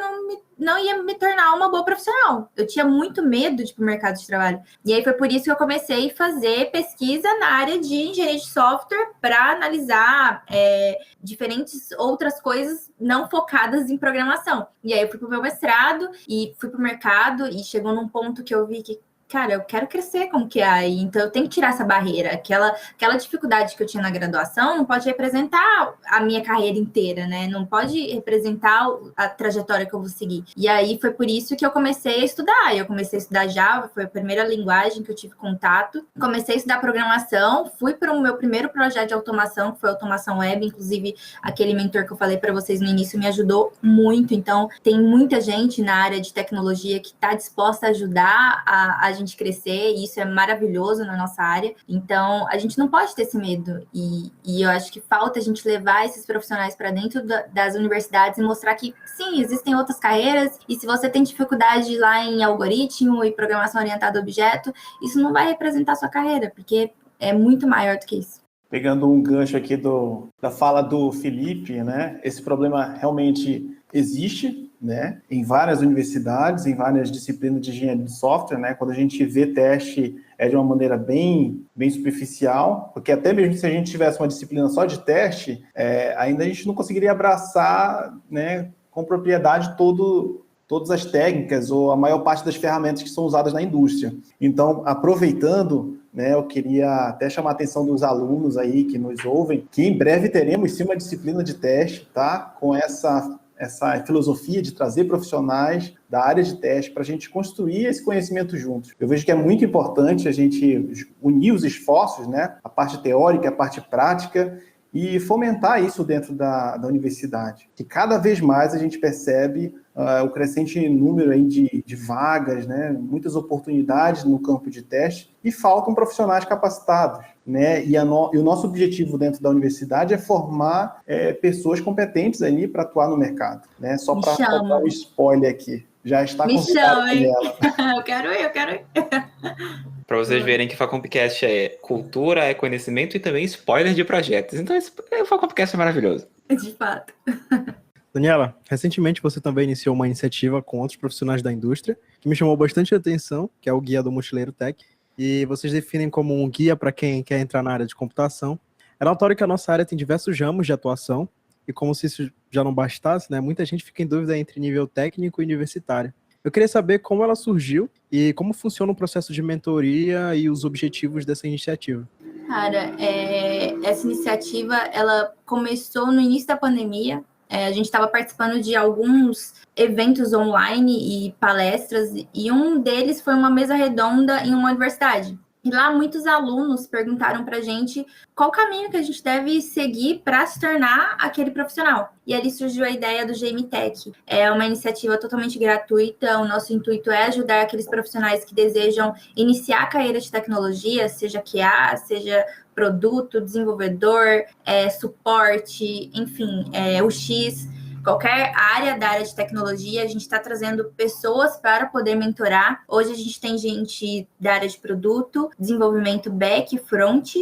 não ia me tornar uma boa profissional. Eu tinha muito medo de ir para o mercado de trabalho. E aí, foi por isso que eu comecei a fazer pesquisa na área de engenharia de software para analisar diferentes outras coisas não focadas em programação. E aí, eu fui para o meu mestrado e fui para o mercado e chegou num ponto que eu vi que, cara, eu quero crescer como QA, então eu tenho que tirar essa barreira. Aquela dificuldade que eu tinha na graduação não pode representar a minha carreira inteira, né? Não pode representar a trajetória que eu vou seguir. E aí foi por isso que eu comecei a estudar. Eu comecei a estudar Java, foi a primeira linguagem que eu tive contato. Comecei a estudar programação, fui para o meu primeiro projeto de automação, que foi automação web. Inclusive, aquele mentor que eu falei para vocês no início me ajudou muito. Então, tem muita gente na área de tecnologia que está disposta a ajudar a gente crescer, e isso é maravilhoso na nossa área. Então, a gente não pode ter esse medo. E eu acho que falta a gente levar esses profissionais para dentro das universidades e mostrar que, sim, existem outras carreiras, e se você tem dificuldade lá em algoritmo e programação orientada a objeto, isso não vai representar a sua carreira, porque é muito maior do que isso. Pegando um gancho aqui da fala do Felipe, né? Esse problema realmente existe, né? Em várias universidades, em várias disciplinas de engenharia de software, né? Quando a gente vê teste de uma maneira bem superficial, porque até mesmo se a gente tivesse uma disciplina só de teste, ainda a gente não conseguiria abraçar, né, com propriedade todas as técnicas ou a maior parte das ferramentas que são usadas na indústria. Então, aproveitando, né, eu queria até chamar a atenção dos alunos aí que nos ouvem, que em breve teremos sim uma disciplina de teste, tá? Com essa filosofia de trazer profissionais da área de teste para a gente construir esse conhecimento juntos. Eu vejo que é muito importante a gente unir os esforços, né? A parte teórica, a parte prática, e fomentar isso dentro da universidade. Que cada vez mais a gente percebe o crescente número aí de vagas, né? Muitas oportunidades no campo de teste, e faltam profissionais capacitados, né? E o nosso objetivo dentro da universidade é formar pessoas competentes ali para atuar no mercado, né? Só para dar um spoiler aqui. Já está convidada nela. Eu quero ir. Para vocês verem que o Facompcast é cultura, é conhecimento e também spoiler de projetos. Então, o Facompcast é maravilhoso. De fato. Daniela, recentemente você também iniciou uma iniciativa com outros profissionais da indústria, que me chamou bastante atenção, que é o Guia do Mochileiro Tech, e vocês definem como um guia para quem quer entrar na área de computação. É notório que a nossa área tem diversos ramos de atuação, e como se isso já não bastasse, né, muita gente fica em dúvida entre nível técnico e universitário. Eu queria saber como ela surgiu e como funciona o processo de mentoria e os objetivos dessa iniciativa. Cara, essa iniciativa, ela começou no início da pandemia. A gente estava participando de alguns eventos online e palestras, e um deles foi uma mesa redonda em uma universidade. E lá muitos alunos perguntaram para a gente qual caminho que a gente deve seguir para se tornar aquele profissional. E ali surgiu a ideia do GMTech. É uma iniciativa totalmente gratuita. O nosso intuito é ajudar aqueles profissionais que desejam iniciar a carreira de tecnologia, seja QA, seja produto, desenvolvedor, suporte, enfim, UX. Qualquer área da área de tecnologia, a gente está trazendo pessoas para poder mentorar. Hoje a gente tem gente da área de produto, desenvolvimento back, front,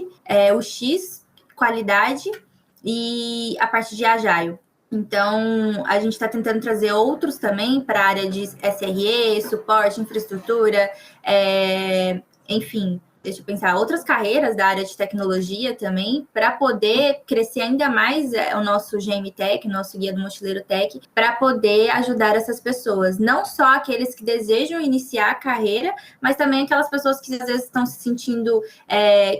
UX, qualidade e a parte de Agile. Então, a gente está tentando trazer outros também para a área de SRE, suporte, infraestrutura, enfim, deixa eu pensar, outras carreiras da área de tecnologia também, para poder crescer ainda mais o nosso GMTech, nosso Guia do Mochileiro Tech, para poder ajudar essas pessoas. Não só aqueles que desejam iniciar a carreira, mas também aquelas pessoas que às vezes estão se sentindo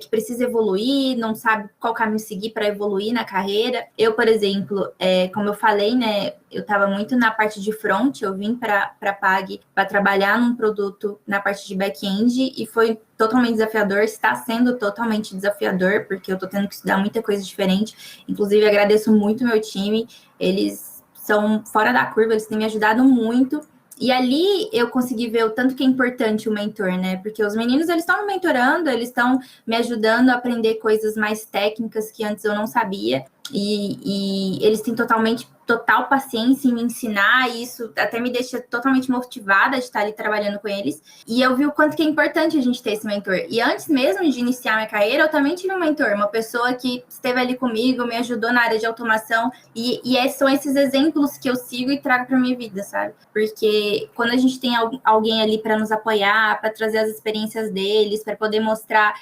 que precisa evoluir, não sabe qual caminho seguir para evoluir na carreira. Eu, por exemplo, como eu falei, né, eu estava muito na parte de front, eu vim para a PAG para trabalhar num produto na parte de back-end e foi totalmente desafiador, está sendo totalmente desafiador, porque eu estou tendo que estudar muita coisa diferente. Inclusive, agradeço muito o meu time, eles são fora da curva, eles têm me ajudado muito. E ali eu consegui ver o tanto que é importante o mentor, né? Porque os meninos, eles estão me mentorando, eles estão me ajudando a aprender coisas mais técnicas que antes eu não sabia. E eles têm total paciência em me ensinar, e isso até me deixa totalmente motivada de estar ali trabalhando com eles. E eu vi o quanto que é importante a gente ter esse mentor. E antes mesmo de iniciar minha carreira, eu também tive um mentor, uma pessoa que esteve ali comigo, me ajudou na área de automação, e são esses exemplos que eu sigo e trago para minha vida, sabe? Porque quando a gente tem alguém ali para nos apoiar, para trazer as experiências deles, para poder mostrar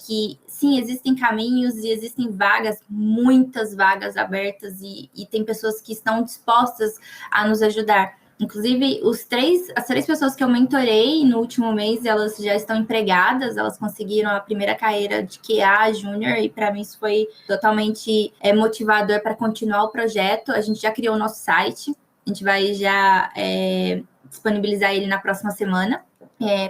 que sim, existem caminhos e existem vagas, muitas vagas abertas, e tem pessoas que estão dispostas a nos ajudar. Inclusive, as três pessoas que eu mentorei no último mês, elas já estão empregadas, elas conseguiram a primeira carreira de QA Júnior, e para mim isso foi totalmente motivador para continuar o projeto. A gente já criou o nosso site, a gente vai já disponibilizar ele na próxima semana.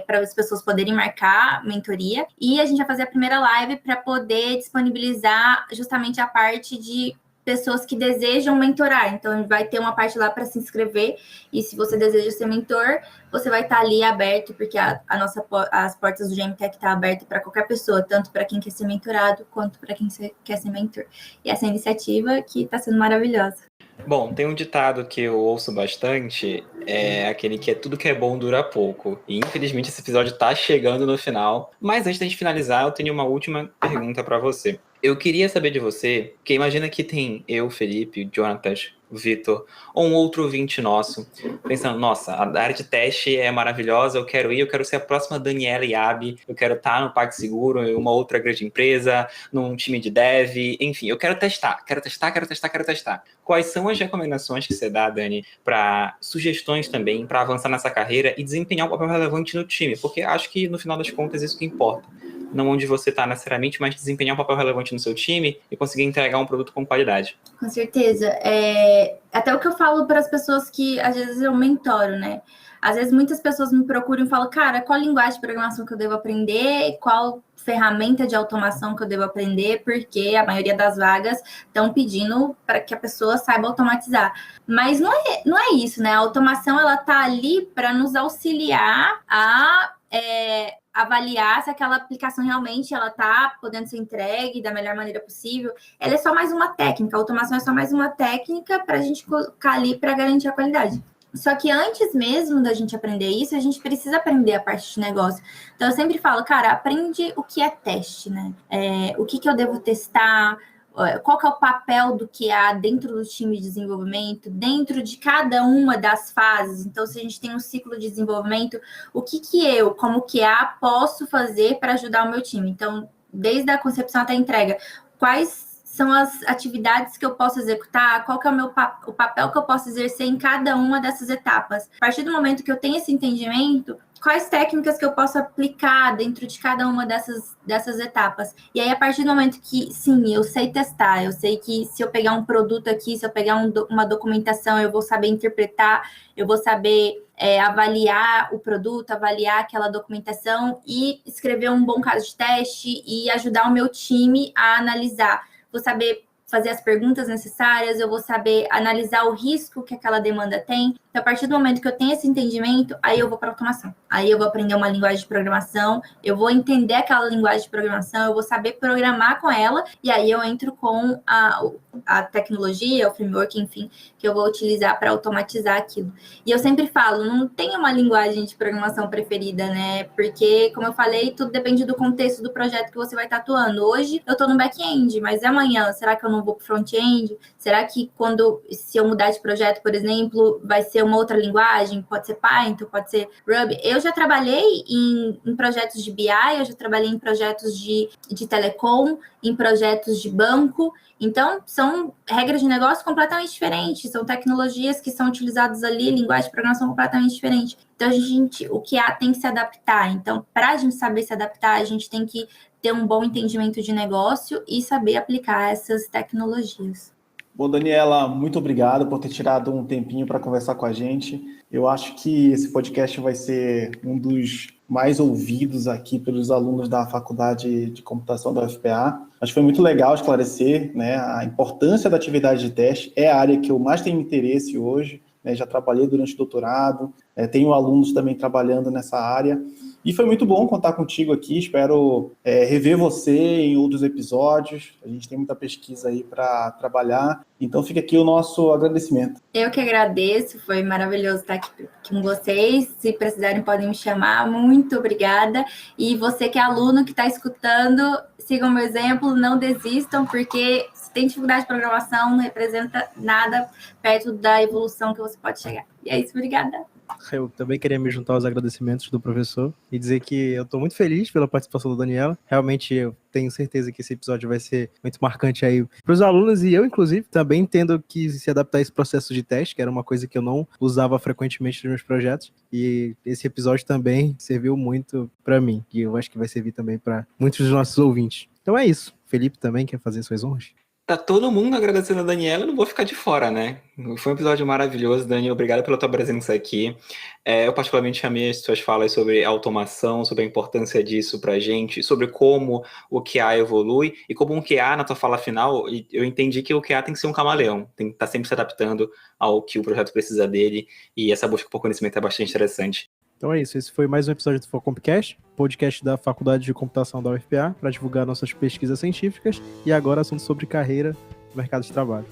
Para as pessoas poderem marcar mentoria, e a gente vai fazer a primeira live para poder disponibilizar justamente a parte de pessoas que desejam mentorar. Então, vai ter uma parte lá para se inscrever, e se você deseja ser mentor, você vai estar ali aberto, porque as portas do GMTech estão abertas para qualquer pessoa, tanto para quem quer ser mentorado, quanto para quem quer ser mentor. E essa iniciativa que está sendo maravilhosa. Bom, tem um ditado que eu ouço bastante, aquele que tudo que é bom dura pouco. E infelizmente esse episódio tá chegando no final. Mas antes da gente finalizar, eu tenho uma última pergunta para você. Eu queria saber de você, porque imagina que tem eu, Felipe, Jonatas, Vitor, ou um outro ouvinte nosso, pensando, nossa, a área de teste é maravilhosa, eu quero ser a próxima Daniela Yabi, eu quero estar no PagSeguro, em uma outra grande empresa, num time de dev, enfim, eu quero testar. Quais são as recomendações que você dá, Dani, para sugestões também, para avançar nessa carreira e desempenhar um papel relevante no time? Porque acho que, no final das contas, isso que importa. Não onde você está necessariamente, mas desempenhar um papel relevante no seu time e conseguir entregar um produto com qualidade. Com certeza. Até o que eu falo para as pessoas que, às vezes, eu mentoro, né? Às vezes, muitas pessoas me procuram e falam, cara, qual linguagem de programação que eu devo aprender? Qual ferramenta de automação que eu devo aprender? Porque a maioria das vagas estão pedindo para que a pessoa saiba automatizar. Mas não é isso, né? A automação, ela está ali para nos auxiliar a avaliar se aquela aplicação realmente ela está podendo ser entregue da melhor maneira possível. Ela é só mais uma técnica, a automação é só mais uma técnica para a gente colocar ali para garantir a qualidade. Só que antes mesmo da gente aprender isso, a gente precisa aprender a parte de negócio. Então, eu sempre falo, cara, aprende o que é teste, né? O que eu devo testar, qual que é o papel do QA dentro do time de desenvolvimento, dentro de cada uma das fases. Então, se a gente tem um ciclo de desenvolvimento, o que eu, como QA, posso fazer para ajudar o meu time? Então, desde a concepção até a entrega, quais são as atividades que eu posso executar, qual que é o papel que eu posso exercer em cada uma dessas etapas. A partir do momento que eu tenho esse entendimento, quais técnicas que eu posso aplicar dentro de cada uma dessas etapas. E aí, a partir do momento que, sim, eu sei testar, eu sei que se eu pegar um produto aqui, se eu pegar uma documentação, eu vou saber interpretar, eu vou saber avaliar o produto, avaliar aquela documentação e escrever um bom caso de teste e ajudar o meu time a analisar. Vou saber fazer as perguntas necessárias, eu vou saber analisar o risco que aquela demanda tem. Então, a partir do momento que eu tenho esse entendimento, aí eu vou para automação. Aí eu vou aprender uma linguagem de programação, eu vou entender aquela linguagem de programação, eu vou saber programar com ela, e aí eu entro com a tecnologia, o framework, enfim, que eu vou utilizar para automatizar aquilo. E eu sempre falo, não tem uma linguagem de programação preferida, né? Porque, como eu falei, tudo depende do contexto do projeto que você vai estar atuando. Hoje eu estou no back-end, mas amanhã, será que eu não vou para o front-end? Será que se eu mudar de projeto, por exemplo, vai ser uma outra linguagem? Pode ser Python, pode ser Ruby. Eu já trabalhei em projetos de BI, eu já trabalhei em projetos de telecom, em projetos de banco. Então, são regras de negócio completamente diferentes, são tecnologias que são utilizadas ali, linguagem de programação completamente diferente. Então, o QA tem que se adaptar. Então, para a gente saber se adaptar, a gente tem que ter um bom entendimento de negócio e saber aplicar essas tecnologias. Bom, Daniela, muito obrigado por ter tirado um tempinho para conversar com a gente. Eu acho que esse podcast vai ser um dos mais ouvidos aqui pelos alunos da Faculdade de Computação da UFPA. Acho que foi muito legal esclarecer, né, a importância da atividade de teste. É a área que eu mais tenho interesse hoje, né, já trabalhei durante o doutorado, tenho alunos também trabalhando nessa área. E foi muito bom contar contigo aqui, espero rever você em outros episódios. A gente tem muita pesquisa aí para trabalhar, então fica aqui o nosso agradecimento. Eu que agradeço, foi maravilhoso estar aqui com vocês. Se precisarem, podem me chamar. Muito obrigada. E você que é aluno, que está escutando, sigam o meu exemplo, não desistam, porque se tem dificuldade de programação, não representa nada perto da evolução que você pode chegar. E é isso, obrigada. Eu também queria me juntar aos agradecimentos do professor e dizer que eu estou muito feliz pela participação da Daniela. Realmente, eu tenho certeza que esse episódio vai ser muito marcante aí para os alunos, e eu, inclusive, também tendo que se adaptar a esse processo de teste, que era uma coisa que eu não usava frequentemente nos meus projetos, e esse episódio também serviu muito para mim, e eu acho que vai servir também para muitos dos nossos ouvintes. Então é isso. Felipe também quer fazer suas honras? Tá todo mundo agradecendo a Daniela, eu não vou ficar de fora, né? Foi um episódio maravilhoso, Dani, obrigado pela tua presença aqui. Eu particularmente amei as tuas falas sobre automação, sobre a importância disso pra gente, sobre como o QA evolui, e como um QA, na tua fala final, eu entendi que o QA tem que ser um camaleão, tem que estar sempre se adaptando ao que o projeto precisa dele, e essa busca por conhecimento é bastante interessante. Então é isso, esse foi mais um episódio do Facompcast, podcast da Faculdade de Computação da UFPA, para divulgar nossas pesquisas científicas e agora assuntos sobre carreira no mercado de trabalho.